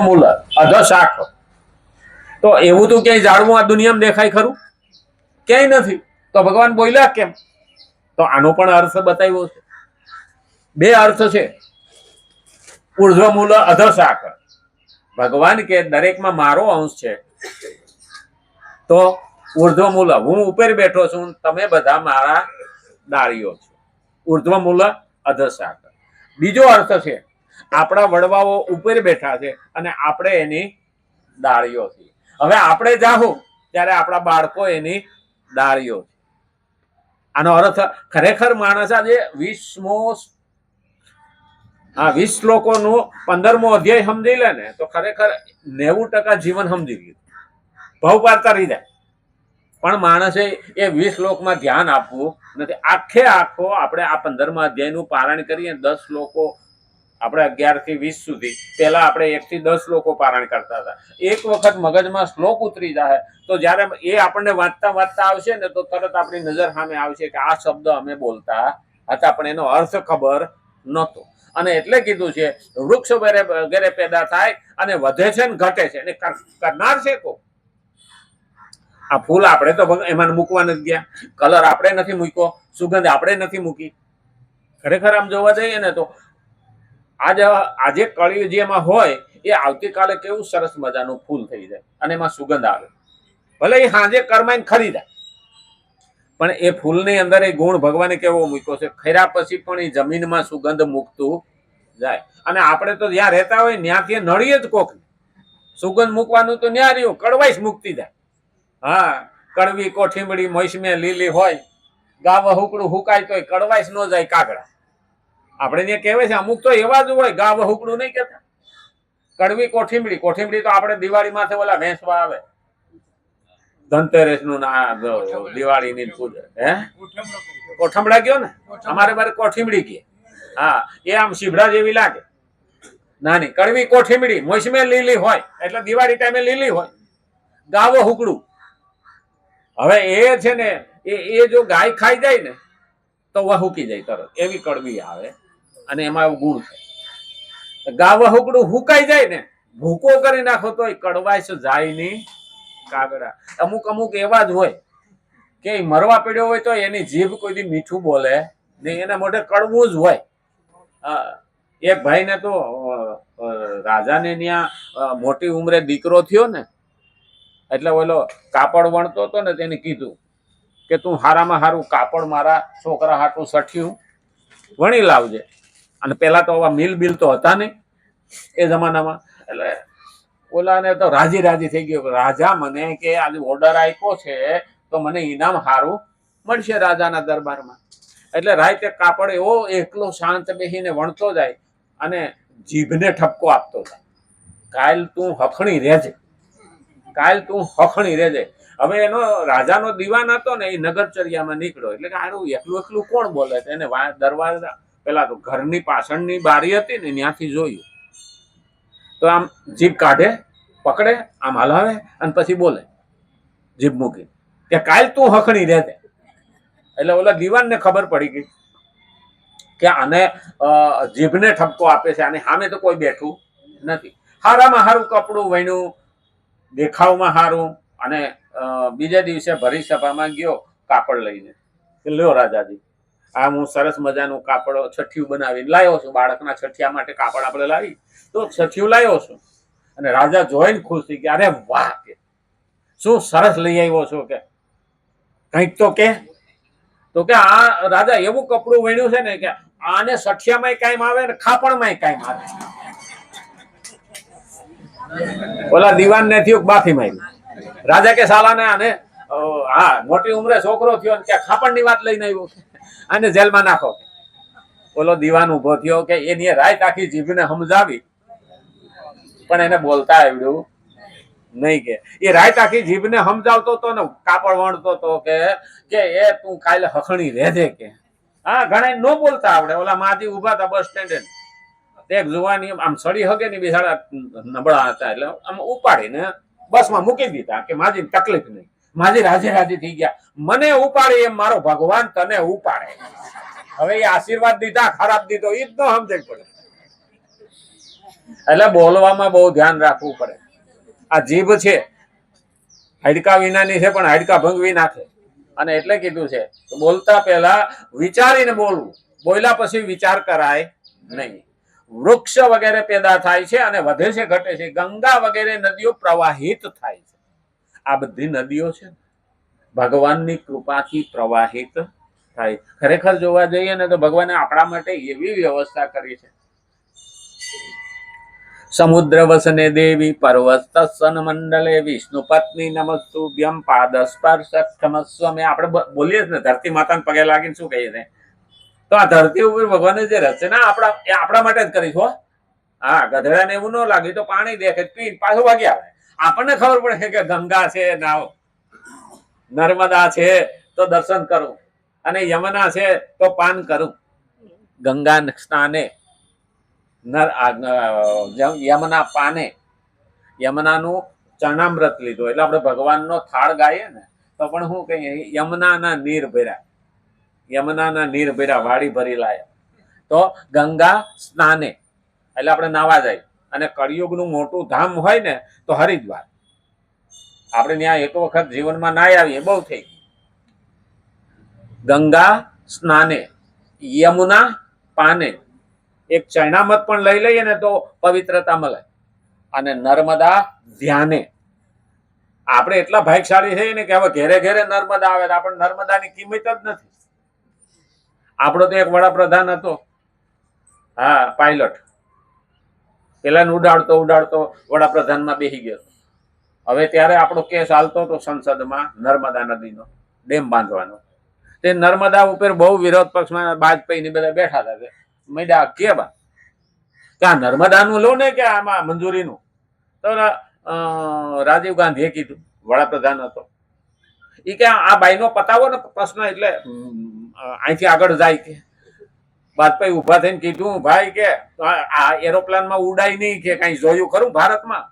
મૂળ અધ શાખ તો એવું તો ક્યાંય ઝાડવું આ દુનિયામાં દેખાય ખરું? ક્યાંય નથી. તો ભગવાન બોલ્યા કેમ? તો આનો પણ અર્થ બતાવ્યો છે. બે અર્થ છે, ઉર્ધ્વ મૂળ અધ શાખ. ભગવાન કે દરેકમાં મારો અંશ છે, તો ઉર્ધ્વ મૂળ હું ઉપર બેઠો છું, તમે બધા મારા ડાળીઓ છો. ઉર્ધ્વ મૂળ અધ શાખ. બીજો અર્થ છે, આપણા વડવાઓ ઉપર બેઠા છે અને આપણે એની ડાળીઓ છીએ. હવે આપણે જાહું ત્યારે આપણા બાળકો એની ડાળીઓ છે. આનો અર્થ ખરેખર માણસ આજે 20 શ્લોકોનું 15મો અધ્યાય સમજી લે ને તો ખરેખર 90% જીવન સમજી ગયું. ભવ પારતા રહી જાય. પણ માણસે એ 20 શ્લોકમાં ધ્યાન આપવું નથી. આખો આપણે આ 15મા અધ્યાયનું પારાયણ કરીએ 10 શ્લોકો આપણે 11 થી 20 સુધી. પહેલા આપણે 1 થી 10 શ્લોકો પારાયણ કરતા હતા. એક વખત મગજમાં શ્લોક ઉતરી જાય તો જ્યારે એ આપણને વાંચતા આવશે ને તો તરત આપણી નજર સામે આવશે કે આ શબ્દ અમે બોલતા હતા પણ એનો અર્થ ખબર નહોતો. અને એટલે કીધું છે વૃક્ષ વગેરે પેદા થાય અને વધે છે ને ઘટે છે અને કરનાર છે કો. આ ફૂલ આપણે તો એમાં મૂકવા નથી ગયા, કલર આપણે નથી મૂક્યો, સુગંધ આપણે નથી મૂકી. ખરેખર આમ જોવા જઈએ ને તો આજે કળી જેમાં હોય એ આવતીકાલે કેવું સરસ મજાનું ફૂલ થઈ જાય અને એમાં સુગંધ આવે. ભલે એ સાંજે કરમાઈને ખરી જાય પણ એ ફૂલની અંદર એ ગુણ ભગવાને કેવો મૂક્યો છે, ખર્યા પછી પણ એ જમીનમાં સુગંધ મૂકતું જાય. અને આપણે તો જ્યાં રહેતા હોય ત્યાંથી નળીએ જ કોક સુગંધ મૂકવાનું તો ન્યા રહ્યું, કડવાઈશ મૂકતી જાય. હા, કડવી કોઠીમડી મોસમે લીલી હોય, ગાવ હુકડું હુકાય તોય કડવાઈશ ન જાય કાગડા. આપણે ત્યાં કહેવાય છે અમુક તો એવા જ હોય, ગાવ હુકડું નહીં કહેતા. કડવી કોઠીમડી તો આપણે દિવાળી માથે ઓલા વેચવા આવે, ધનતેરસ નું દિવાળીની પૂજા. હે કોઠમડા કયો ને, અમારે બારે કોઠીમડી કે. હા, એ આમ શીભડા જેવી લાગે, નાની કડવી કોઠીમડી મોસમે લીલી હોય એટલે દિવાળી ટાઈમે લીલી હોય, ગાવો હુકડું. હવે એ છે ને એ જો ગાય ખાઈ જાય ને તો વહુકી જાય તરત, એવી કડવી આવે અને એમાં એવું ગુણ છે. ગાવ હુકડું હુકાઈ જાય ને ભૂકો કરી નાખો તો કડવાઈશ જાય નહીં કાગડા. અમુક એવા જ હોય કે મરવા પડ્યો હોય તો એની જીભ કોઈ દી મીઠું બોલે નહીં, એના મોઢે કડવું જ હોય. એક ભાઈને તો રાજાને ત્યાં મોટી ઉંમરે દીકરો થયો ને એટલે ઓલો કાપડ વણતો હતો ને તેને કીધું કે તું હારામાં હારું કાપડ મારા છોકરા હાટું સઠ્યું વણી લાવજે. અને પેલા તો મિલ બિલ તો હતા નહીં એ જમાનામાં. એટલે ઓલાને તો રાજી થઈ ગયો, રાજા મને કે આજે ઓર્ડર આપ્યો છે તો મને ઇનામ સારું મળશે રાજાના દરબારમાં. એટલે રાતે કાપડ એવો એકલો શાંત બેસીને વણતો જાય અને જીભને ઠપકો આપતો જાય, કાલ તું હખણી રહેજે. હવે એનો રાજાનો દીવાન હતો ને એ નગરચર્યામાં નીકળ્યો એટલે કે આનું એકલું કોણ બોલે? એને દરવાજા પેલા તો ઘરની પાછળની બારી હતી ને ત્યાંથી જોયું તો આમ જીભ કાઢે, પકડે, આમ હલાવે અને પછી બોલે જીભ મૂકી કે કાલ તું હખણી રહેજે. એટલે ઓલા દીવાનને ખબર પડી ગઈ કે આને જીભને ઠપકો આપે છે, આને સામે તો કોઈ બેઠું નથી. હારામાં હારું કપડું વણ્યું, દેખાવમાં સારું, અને બીજા દિવસે ભરી સભામાં ગયો કાપડ લઈને કે લ્યો રાજાજી, આ હું સરસ મજાનું કાપડ છઠ્ઠિયું બનાવીને લાવ્યો છું. બાળકના છઠ્ઠિયા માટે કાપડ આપણે લાવી તો છઠ્ઠિયું લાવ્યો છું. અને રાજા જોઈને ખુશ થઈ ગયા, અરે વાહ, કે શું સરસ લઈ આવ્યો છો, કે કંઈક તો કે આ રાજા એવું કપડું વણ્યું છે ને કે આને સઠિયામાંય કાયમ આવે ને ખાપણમાંય કાયમ આવે. ઓલા દીવાન ને થયું બાફી માર્યું. રાજા કે સાલાને આને હા મોટી ઉંમરે છોકરો થયો ને કે ખાપણ ની વાત લઈને આવ્યો, આને જેલમાં નાખો. ઓલો દીવાન ઉભો થયો કે એની રાત આખી જીભને સમજાવી પણ એને બોલતા આવડ્યું નહીં. કે એ રાત આખી જીભને સમજાવતો હતો ને કાપડ વણતો હતો કે એ તું કાલે હખણી રહેજે કે. હા, ઘણા ન બોલતા આવડે. ઓલા માજી ઉભા હતા બસ સ્ટેન્ડે, એક જુવાની આમ સડી હગે ને બિચારા નબળા હતા એટલે આમ ઉપાડીને બસમાં મૂકી દીધા કે માજી તકલીફ નહીં. માજી રાજી થઈ ગયા, મને ઉપાડે એમ મારો ભગવાન તને ઉપાડે. હવે એ આશીર્વાદ દીધા ખરાબ દીધો એ જ ન સમજણ પડે. એટલે બોલવામાં બહુ ધ્યાન રાખવું પડે. આ જીભ છે હાડકા વિનાની છે, પણ હાડકા ભંગવી નાખે. અને એટલે કીધું છે બોલતા પહેલા વિચારીને બોલવું, બોલ્યા પછી વિચાર કરાય નહીં. વૃક્ષ વગેરે પેદા થાય છે અને વધે છે, ઘટે છે. ગંગા વગેરે નદીઓ પ્રવાહિત થાય છે. આ બધી નદીઓ છે ભગવાનની કૃપાથી પ્રવાહિત થાય. ખરેખર જોવા જઈએ ને તો ભગવાને આપણા માટે એવી વ્યવસ્થા કરી છે. સમુદ્ર વસને દેવી પર્વત સન મંડલે વિષ્ણુ પત્ની નમસ્તુભ્યમ પાદ સ્પર્શ ક્ષમસ્વ. મેં આપણે બોલીએ ને ધરતી માતાને પગે લાગીને શું કહીએ છીએ? તો આ ધરતી ઉપર ભગવાને જે રચના આપણા માટે જ કરી છો. હા, ગધેડાને એવું ન લાગે તો પાણી દેખે પી પાછું વાગી આવે. આપણને ખબર પડે કે ગંગા છે નાવ, નર્મદા છે તો દર્શન કરું, અને યમુના છે તો પાન કરું. ગંગા સ્નાને યમુના પાને. યમુનાનું ચરણામૃત લીધું એટલે આપણે ભગવાનનો થાળ ગાઈએ ને તો પણ શું કહીએ? યમુનાના નીર ભર્યા, યમુનાના નીર ભર્યા, વાડી ભરી લાયા. તો ગંગા સ્નાને એટલે આપણે નાવા જાય. અને કળિયુગનું મોટું ધામ હોય ને તો હરિદ્વાર. આપણે ત્યાં એક વખત જીવનમાં નાઈ આવીએ બહુ થઈ. ગંગા સ્નાને, યમુના પાને. એક ચરણામૃત પણ લઈ લઈએ ને તો પવિત્રતા મળે. અને નર્મદા ધ્યાને. આપણે એટલા ભાગ્યશાળી છીએ ને કે હવે ઘેરે ઘેરે નર્મદા આવે. આપણે નર્મદાની કિંમત જ નથી. આપણો તો એક વડાપ્રધાન હતો, હા, પાયલટ. પેલા ઉડાડતો વડાપ્રધાનમાં બેસી ગયો. હવે ત્યારે આપણો કેસ હાલતો હતો સંસદમાં નર્મદા નદીનો ડેમ બાંધવાનો. તે નર્મદા ઉપર બહુ વિરોધ પક્ષમાં વાજપેયી ને બધા બેઠા હતા. મેડા કેવા કે આ નર્મદાનું લો ને કે આમાં મંજૂરીનું. તો રાજીવ ગાંધીએ કીધું, વડાપ્રધાન હતો, એ કે આ બાઈનો પતાવો ને પ્રશ્ન, એટલે અહીંથી આગળ જાય. કે વાજપેયી ઉભા થઈને કીધું, ભાઈ કે આ એરોપ્લેનમાં ઉડાય નહીં, કે કઈ જોયું ખરું ભારતમાં?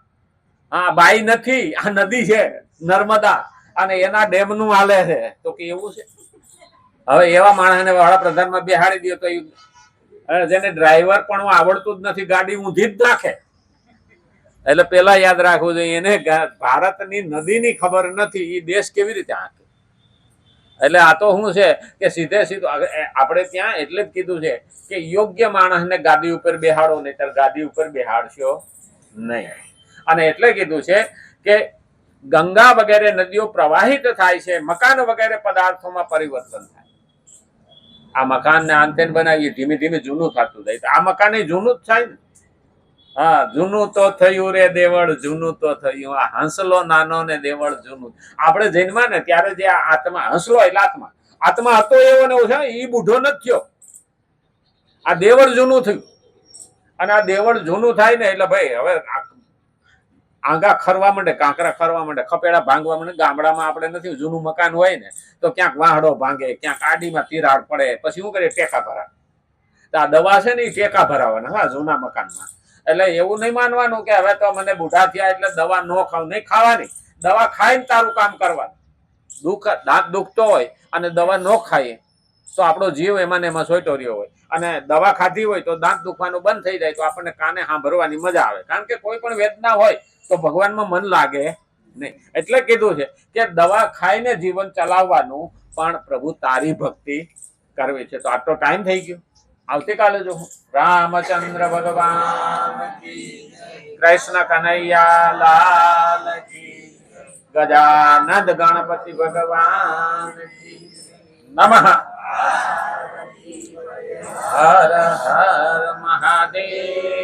હા, બાઈ નથી, આ નદી છે નર્મદા, અને એના ડેમ નું હાલે છે. તો કે એવું છે? હવે એવા માણસને વડાપ્રધાનમાં બેહાડી દો તો જેને ડ્રાઈવર પણ આવડતું જ નથી, ગાડી ઊંધી જ નાખે. એટલે પેલા યાદ રાખવું જોઈએ, એને ભારતની નદીની ખબર નથી, એ દેશ કેવી રીતે હાંકે? એટલે આ તો શું છે કે સીધે સીધું આપણે ત્યાં એટલે જ કીધું છે કે યોગ્ય માણસને ગાદી ઉપર બેહાડો, નહીતર ગાદી ઉપર બેહાડશો નહીં. અને એટલે કીધું છે કે ગંગા વગેરે નદીઓ પ્રવાહિત થાય છે, મકાન વગેરે પદાર્થોમાં પરિવર્તન થાય. આ મકાનને આંતે બનાવીએ, ધીમે ધીમે જૂનું થતું જાય. આ મકાન જૂનું જ થાય ને. હા, જૂનું તો થયું રે દેવળ, જૂનું તો થયું. આ હંસલો નાનો ને દેવળ જૂનું. આપણે જન્મા ને ત્યારે જે આત્મા, હંસલો એટલે આત્મા, આત્મા હતો એવો ને છે, એ બુઢો નથી થયો. આ દેવળ જૂનું થયું. અને આ દેવળ જૂનું થાય ને એટલે ભાઈ હવે આંગા ખરવા માંડે, કાંકરા ખરવા માંડે, ખપેડા ભાંગવા માંડે. ગામડામાં આપણે નથી, જૂનું મકાન હોય ને તો ક્યાંક વાહડો ભાંગે, ક્યાંક આડીમાં તિરાડ પડે, પછી શું કરીએ? ટેકા ભરાવે. આ દવા છે ને એ ટેકા ભરાવાના, હા, જૂના મકાનમાં. એટલે એવું નહીં માનવાનું કે હવે તો મને બુઢા થયા એટલે દવા ન ખાવ. નહીં ખાવાની, દવા ખાઈને તારું કામ કરવાનું. દાંત દુખતો હોય અને દવા ન ખાઈએ તો આપણો જીવ એમાં ને એમાં સોયટો રહ્યો હોય. અને દવા ખાધી હોય તો દાંત દુખવાનું બંધ થઈ જાય, તો આપણને કાને સાંભળવાની મજા આવે. કારણ કે કોઈ પણ વેદના હોય તો ભગવાનમાં મન લાગે નહીં. એટલે કીધું છે કે દવા ખાઈને જીવન ચલાવવાનું, પણ પ્રભુ તારી ભક્તિ કરવી છે. તો આટલો ટાઈમ થઈ ગયો. આવતીકાલે જો રામચંદ્ર ભગવાન કી, કૃષ્ણ કનૈયા લાલ કી, ગજાનંદ ગણપતિ ભગવાન કી નમઃ. હર હર મહાદેવ.